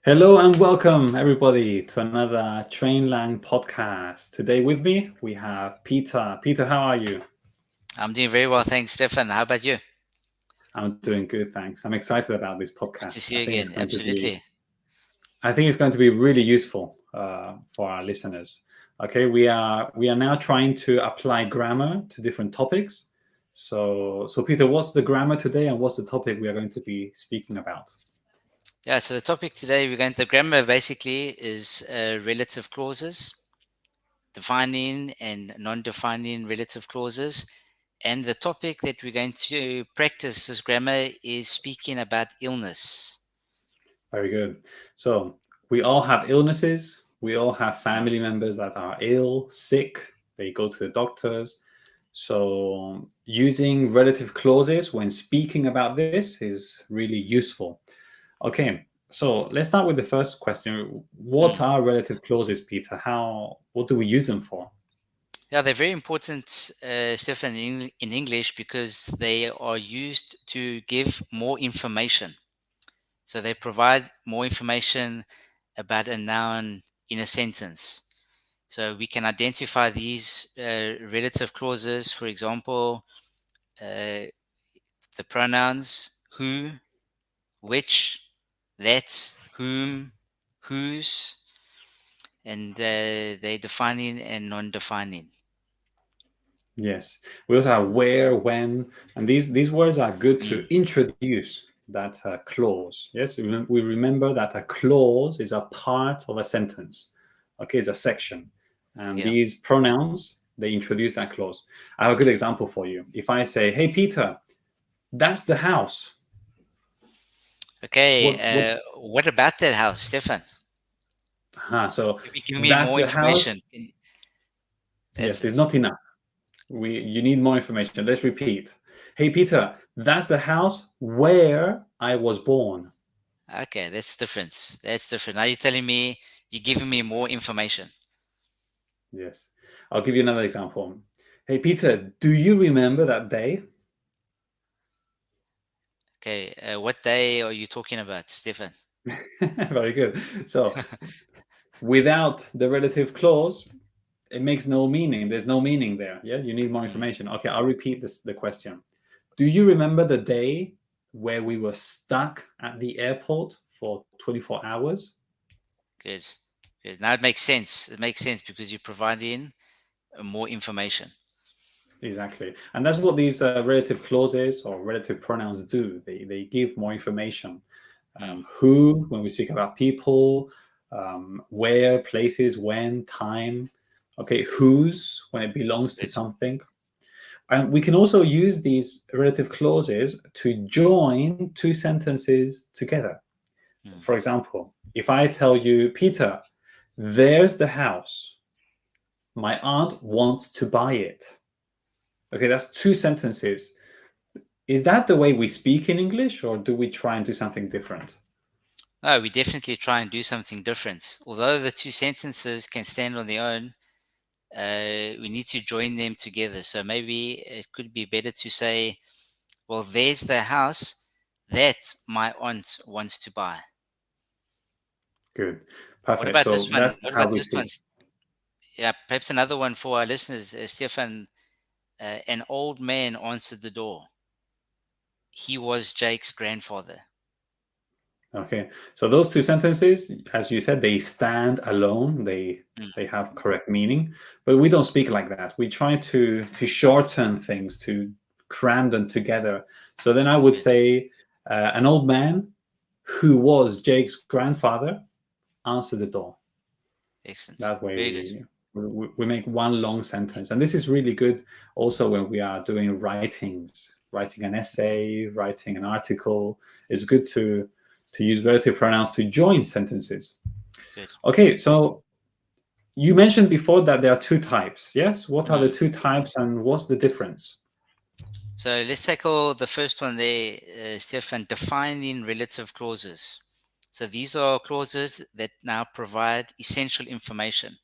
Hello and welcome everybody to another Trainlang podcast. Today with me we have Peter. Peter, how are you? I'm doing very well, thanks, Stefan. How about you? I'm doing good, thanks. I'm excited about this Good to podcast. see you again. Absolutely. I think it's going to be really useful for our listeners. Okay, we are now trying to apply grammar to different topics. So Peter, what's the grammar today, and what's the topic we are going to be speaking about? Yeah, so the topic today, the grammar basically is relative clauses, defining and non-defining relative clauses. And the topic that we're going to practice this grammar is speaking about illness. Very good. So we all have illnesses. We all have Mm. family members that are ill, sick. They go to the doctors. So using relative clauses when speaking about this is really useful. Okay, so let's start with the first question. What Mm. are relative clauses, Peter? What do we use them for? Yeah, they're very important, Stefan, in English because they are used to give more information. So they provide more information about a noun in a sentence. So we can identify these relative clauses, for example, uh, the pronouns who, which, that, whom, whose, and they defining and non-defining. Yes, we also have where, when, and these words are good to Mm, introduce that clause. Yes, we remember that a clause is a part of a sentence. Okay, it's a section, and yeah. these pronouns they introduce that clause. I have a good example for you. If I say, "Hey Peter, that's the house," Okay. what? What about that house, Stefan? So Maybe give me that's more the house. information. Yes, That's there's it. not enough. You need more information. Let's repeat. Hey Peter, that's the house where I was born. Okay, that's different. That's different. Now you're telling me you're giving me more information. Yes. I'll give you another example. Hey, Peter, do you remember that day? Okay, what day are you talking about, Stefan? Very good. So, without the relative clause, it makes no meaning. There's no meaning there. Yeah, you need more Mm, information. Okay, I'll repeat the question. Do you remember the day where we were stuck at the airport for 24 hours? good, good. Now it makes sense. It makes sense because you're providing more information. Exactly. And that's what these relative clauses or relative pronouns do. They give more information. Mm, Who, when we speak about people, where, places, when, time. Okay, whose, when it belongs to good. something. And we can also use these relative clauses to join two sentences together. Mm, For example, if I tell you, Peter, there's the house. My aunt wants to buy it. Okay, that's two sentences. Is that the way we speak in English, or do we try and do something different? no, we definitely try and do something different. Although the two sentences can stand on their own, we need to join them together. So maybe it could be better to say, well, there's the house that my aunt wants to buy. Good. What Perfect. about this So one? that's What how about we this one? speak. Yeah, perhaps another one for our listeners, Stefan. An old man answered the door. He was Jake's grandfather. Okay. So those two sentences, as you said, they stand alone. Mm, They have correct meaning, but we don't speak like that. We try to shorten things, to cram them together. So then I would good. say, an old man who was Jake's grandfather answered the door. Excellent. That way Very good. we make one long sentence, and this is really good also when we are doing writings, writing an essay, writing an article. It's good to use relative pronouns to join sentences. Good. Okay, so you mentioned before that there are two types. Yes, what are the Mm. two types, and what's the difference? So let's tackle the first one there, Stefan, defining relative clauses. So these are clauses that now provide essential information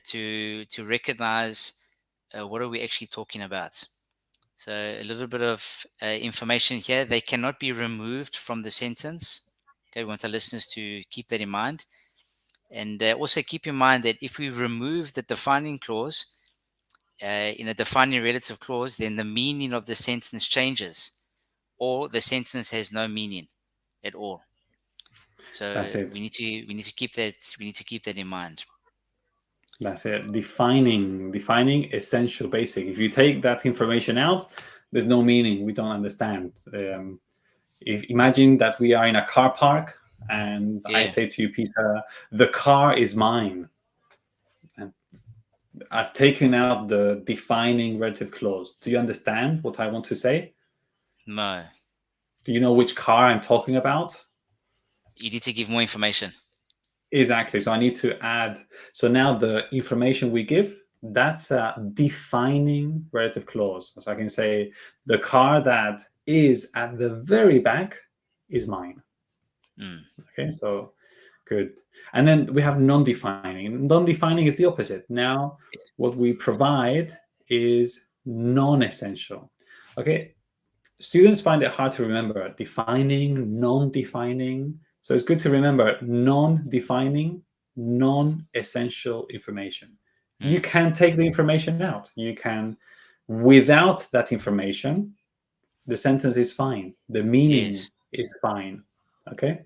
to recognize what are we actually talking about. So a little bit of information here. They cannot be removed from the sentence. Okay, we want our listeners to keep that in mind. And also keep in mind that if we remove the defining clause in a defining relative clause, then the meaning of the sentence changes, or the sentence has no meaning at all. So That's it. we need to keep that in mind. That's it. Defining essential, basic. If you take that information out, there's no meaning. We don't understand. Imagine that we are in a car park, and I Yeah. say to you, Peter, the car is mine. And I've taken out the defining relative clause. Do you understand what I want to say? No. Do you know which car I'm talking about? You need to give more information. Exactly. So I need to add. So now the information we give, that's a defining relative clause. So I can say the car that is at the very back is mine. Okay, so good. And then we have non-defining. Non-defining is the opposite. Now what we provide is non-essential. Okay, students find it hard to remember defining, non-defining. So it's good to remember non-defining, non-essential information. You can take the information out. You can, without that information, the sentence is fine. The meaning is fine. Okay?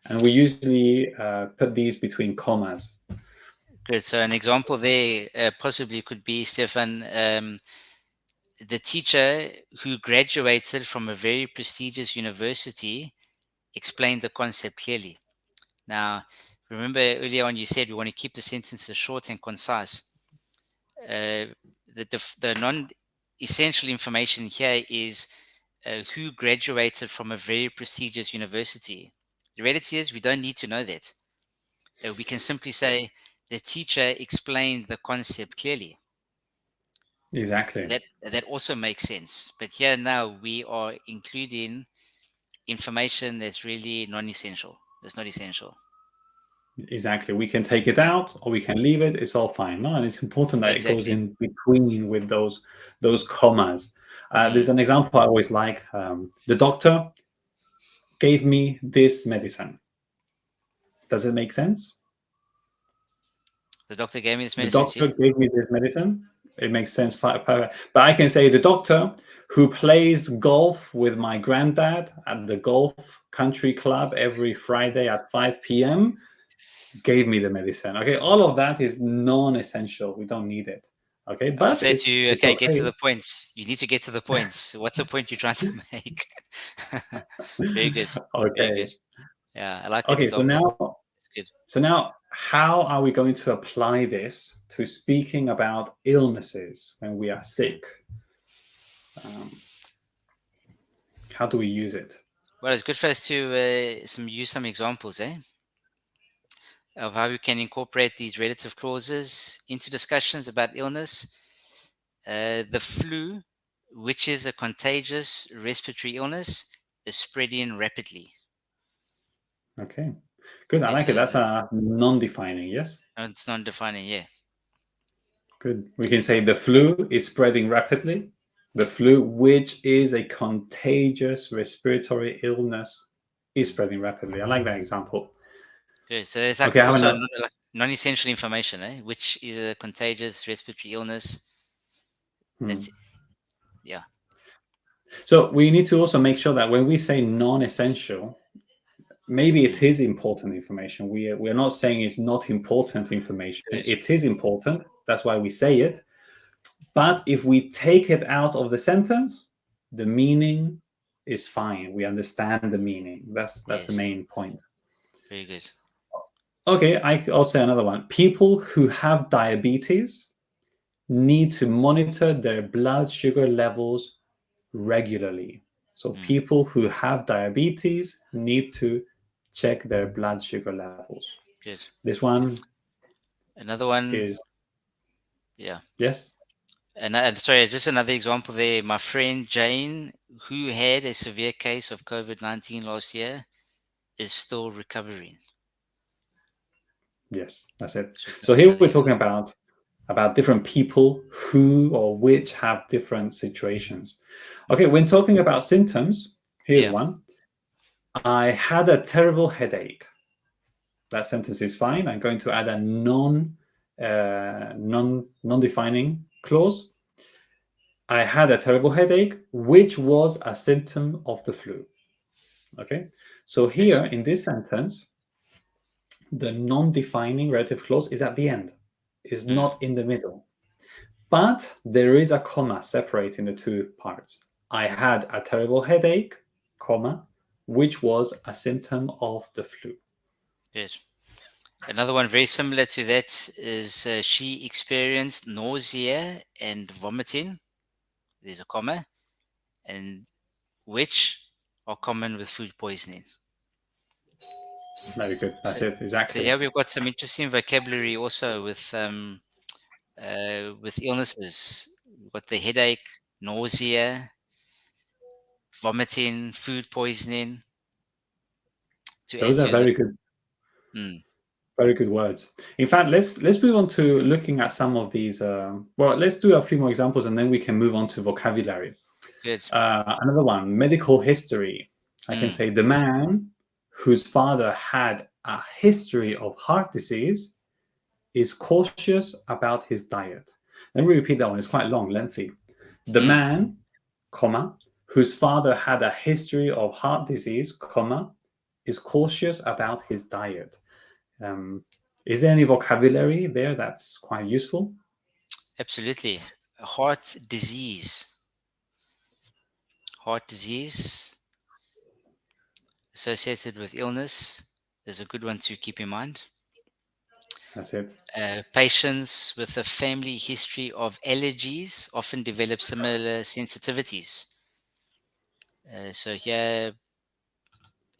And we usually put these between commas. Good. So an example there possibly could be, Stefan, the teacher who graduated from a very prestigious university explained the concept clearly. Now, remember earlier on you said we want to keep the sentences short and concise. The non-essential information here is who graduated from a very prestigious university. The reality is we don't need to know that. We can simply say the teacher explained the concept clearly. Exactly. That also makes sense. But here now we are including information that's really non-essential. That's not essential. Exactly. We can take it out or we can leave it. It's all fine. No, and it's important that it goes Exactly. in between with those commas. There's an example I always like. The doctor gave me this medicine. Does it make sense? The doctor gave me this The medicine. doctor gave me this medicine. It makes sense. But I can say the doctor who plays golf with my granddad at the golf country club every Friday at 5 p.m. gave me the medicine. Okay, all of that is non-essential. We don't need it. Okay, I would but say to you, it's okay, get to okay. the points. You need to get to the points. What's the point you're trying to make? Very good. Okay. Very good. Yeah, I like that Okay, so example. It's good. now how are we going to apply this to speaking about illnesses when we are sick? How do we use it? Well, it's good for us to use some examples, of how we can incorporate these relative clauses into discussions about illness. The flu, which is a contagious respiratory illness, is spreading rapidly. Okay, good. I Okay, like it. so That's a non-defining, yes? it's non-defining, yeah. Good. We can say the flu is spreading rapidly. The flu, which is a contagious respiratory illness, is spreading rapidly. I like that example. Good. So it's Okay, like I have also another. non-essential information, which is a contagious respiratory illness. That's yeah. So we need to also make sure that when we say non-essential, maybe it is important information. We're not saying it's not important information. Good. It is important. That's why we say it. But if we take it out of the sentence, the meaning is fine. We understand the meaning. That's the Yes. main point. Very good. Okay, I'll say another one. People who have diabetes need to monitor their blood sugar levels regularly. So people who have diabetes need to check their blood sugar levels. Good. This one Another one. is Yeah. yes. And sorry, just another example there. My friend Jane, who had a severe case of COVID-19 last year, is still recovering. Yes, that's it. Just So here another we're talking example. about different people who or which have different situations. Okay, when talking about symptoms, here's Yeah. one. I had a terrible headache. That sentence is fine. I'm going to add a non-defining clause. I had a terrible headache, which was a symptom of the flu. Okay. So here in this sentence, the non-defining relative clause is at the end, is not in the middle. But there is a comma separating the two parts. I had a terrible headache, comma, which was a symptom of the flu. Good. Another one very similar to that is she experienced nausea and vomiting. There's a comma, and which are common with food poisoning. Very good. That's it. So Exactly. here we've got some interesting vocabulary also with illnesses. We've got the headache, nausea, vomiting, food poisoning. To add Those are to that. very good words. In fact, let's move on to looking at some of these. Well, let's do a few more examples, and then we can move on to vocabulary. Good. Another one, medical history. I can say the man whose father had a history of heart disease is cautious about his diet. Let me repeat that one. It's quite long, lengthy. The man, comma, whose father had a history of heart disease, comma, is cautious about his diet. Is there any vocabulary there that's quite useful? Absolutely. Heart disease. Heart disease associated with illness is a good one to keep in mind. That's it. Patients with a family history of allergies often develop similar sensitivities. So here,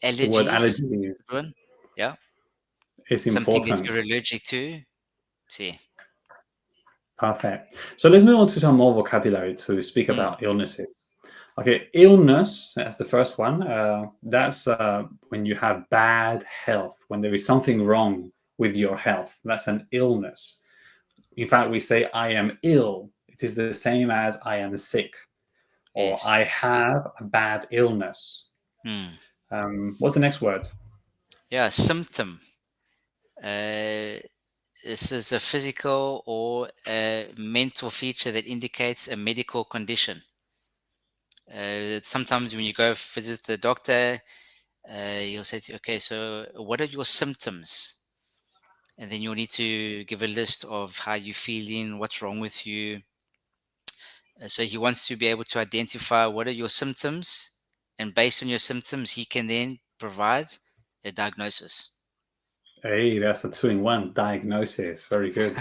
allergies. The word allergies one. Yeah. is Something that important. you're allergic to. See. Perfect. So let's move on to some more vocabulary to speak about illnesses. Okay, illness, that's the first one. That's when you have bad health, when there is something wrong with your health. That's an illness. In fact, we say, I am ill. It is the same as I am sick, or Yes. I have a bad illness. What's the next word? Yeah, symptom. This is a physical or a mental feature that indicates a medical condition. Sometimes when you go visit the doctor, he'll say to you, okay, so what are your symptoms? And then you'll need to give a list of how you're feeling, what's wrong with you. So he wants to be able to identify what are your symptoms, and based on your symptoms, he can then provide a diagnosis. Hey, that's a 2-in-1 diagnosis. Very good.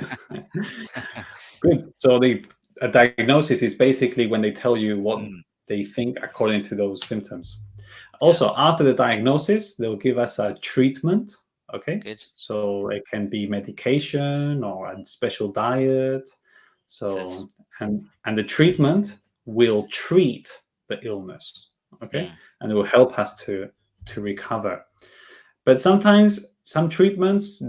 Good. So a diagnosis is basically when they tell you what they think according to those symptoms. Also, after the diagnosis, they'll give us a treatment. Okay. Good. So it can be medication or a special diet. So and the treatment will treat the illness. Okay. And it will help us to recover. But sometimes some treatments,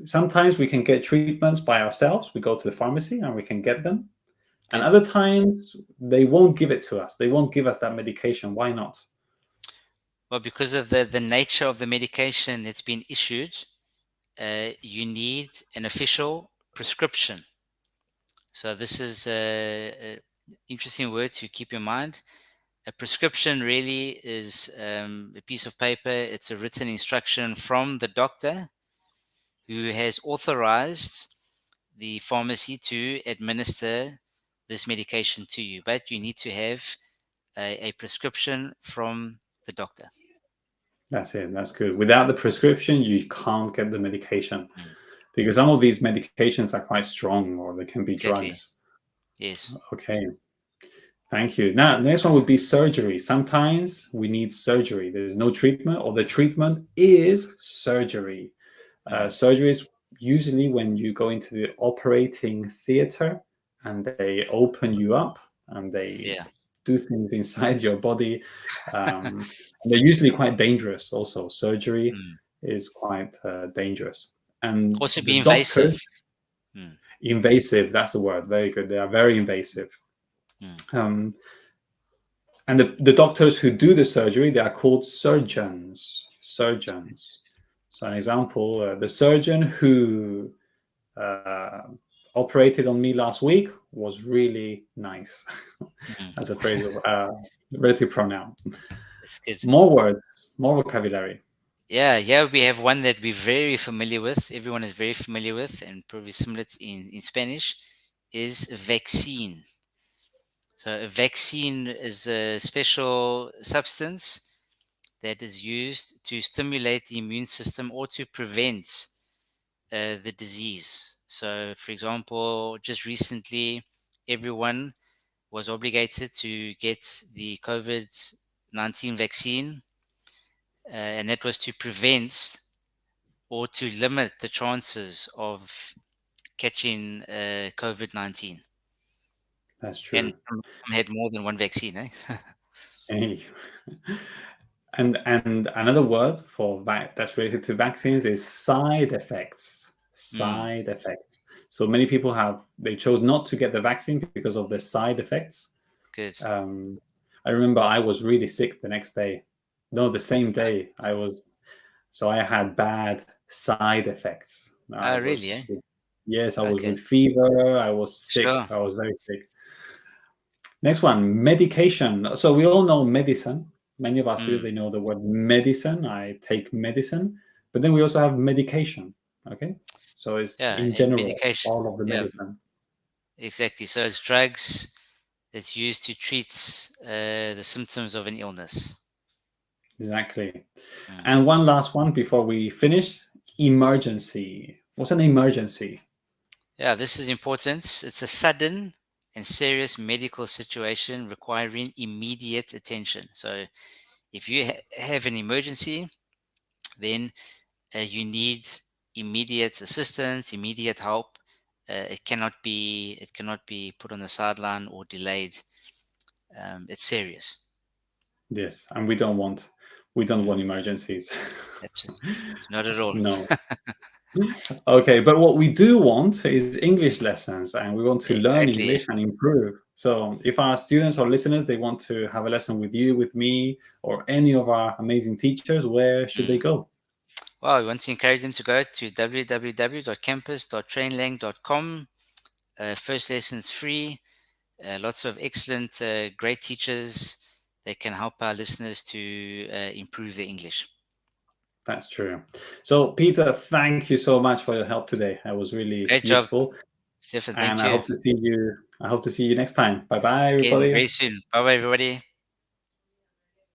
sometimes we can get treatments by ourselves. We go to the pharmacy and we can get them. And other times they won't give it to us. They won't give us that medication. Why not? Well, because of the nature of the medication that's been issued, you need an official prescription. So this is an interesting word to keep in mind. A prescription really is a piece of paper. It's a written instruction from the doctor who has authorized the pharmacy to administer this medication to you. But you need to have a prescription from the doctor. That's it. That's good. Without the prescription, you can't get the medication because some of these medications are quite strong or they can be drugs. Yes. Okay. Thank you. Now, the next one would be surgery. Sometimes we need surgery. There's no treatment or the treatment is surgery. Surgery is usually when you go into the operating theater and they open you up and they do things inside your body. They're usually quite dangerous also. Surgery is quite dangerous. And also the be invasive. Invasive, that's the word. Very good. They are very invasive. And the doctors who do the surgery, they are called surgeons. Surgeons. So an example, the surgeon who operated on me last week was really nice. As a phrase of relative pronoun. That's good. More words, more vocabulary. Yeah, here we have one that we're very familiar with. Everyone is very familiar with, and probably similar in Spanish, is vaccine. So a vaccine is a special substance that is used to stimulate the immune system or to prevent the disease. So, for example, just recently, everyone was obligated to get the COVID-19 vaccine, and that was to prevent or to limit the chances of catching COVID-19. That's And true. some had more than one vaccine, eh? Hey. And another word for that's related to vaccines is side effects. Side effects. So many people they chose not to get the vaccine because of the side effects. Good. I remember I was really sick the next day. No, the same day so I had bad side effects. I Oh, was really, eh? Yes, I was Okay. with fever. I was sick. Sure. I was very sick. Next one, medication. So we all know medicine. Many of our students, they know the word medicine. I take medicine. But then we also have medication. Okay. So it's Yeah, in and general, medication. all of the Yeah, medicine. exactly. So it's drugs that's used to treat the symptoms of an illness. Exactly. Mm. And one last one before we finish, emergency. What's an emergency? Yeah, this is important. It's a sudden and serious medical situation requiring immediate attention. So if you have an emergency, then you need immediate assistance, immediate help. It cannot be put on the sideline or delayed. It's serious. Yes. And we don't want Mm, emergencies. absolutely, not at all. No. Okay, but what we do want is English lessons, and we want to learn Exactly. English and improve. So if our students or listeners, they want to have a lesson with you, with me, or any of our amazing teachers, where should they Mm. go? Well, we want to encourage them to go to www.campus.trainlang.com. First lesson is free. Lots of excellent, great teachers that can help our listeners to improve their English. That's true. So Peter, thank you so much for your help today. That was really Great job, useful, Stefan. and Thank I you. hope to see you. I hope to see you next time. Bye bye, Again, everybody. very soon. Bye bye, everybody.